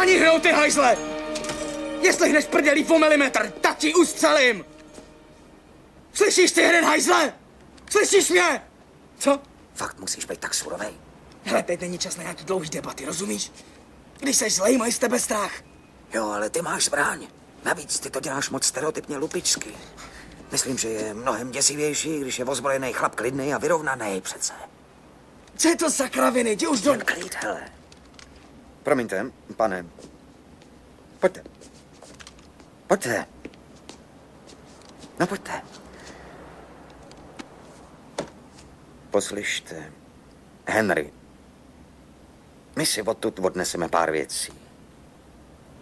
Ani hnout, ty hajzle! Jestli hneš prdělí po milimetr, tak ti ustřelím! Slyšíš ty jeden hajzle? Slyšíš mě? Co? Fakt musíš být tak surovej? Hele, teď není čas na nějaký dlouhý debaty, rozumíš? Když seš zlej, mají z tebe strach. Jo, ale ty máš zbraň. Navíc ty to děláš moc stereotypně lupičsky. Myslím, že je mnohem děsivější, když je ozbrojený chlap klidný a vyrovnaný přece. Co je to za kraviny? Jdi už do... Jen klid, hele. Promiňte, pane. Pojďte. Pojďte. No pojďte. Poslyšte, Henry, my si odtud odneseme pár věcí.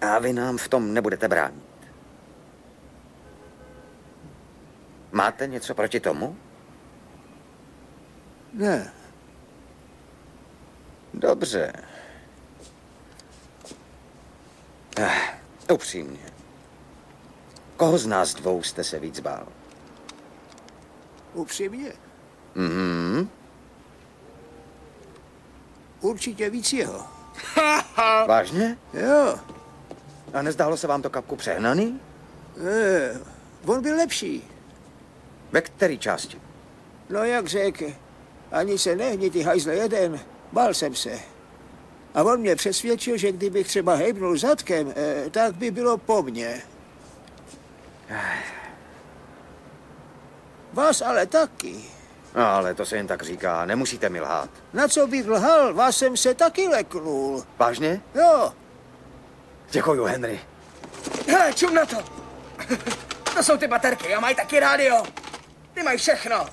A vy nám v tom nebudete bránit. Máte něco proti tomu? Ne. Dobře. Upřímně. Koho z nás dvou jste se víc bál? Upřímně? Mhm. Určitě víc jeho. Vážně? Jo. A nezdálo se vám to kapku přehnaný? On byl lepší. Ve které části? No jak řek, ani se nehni, ty hajzle jeden. Bál jsem se. A on mě přesvědčil, že kdybych třeba hejbnul zadkem, tak by bylo po mně. Vás ale taky. No, ale to se jen tak říká, nemusíte mi lhát. Na co bych lhal, vás jsem se taky leknul. Vážně? Jo. Děkuju, Henry. Hele, čum na to. To jsou ty baterky a mají taky rádio. Ty mají všechno.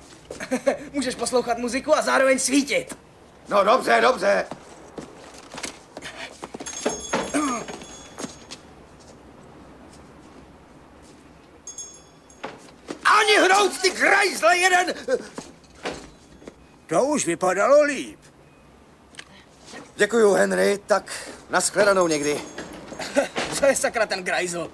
Můžeš poslouchat muziku a zároveň svítit. No dobře, dobře. Ani hnout, ty krajzle jeden! To už vypadalo líp. Děkuju, Henry, tak nashledanou někdy. Co je sakra ten grajzl?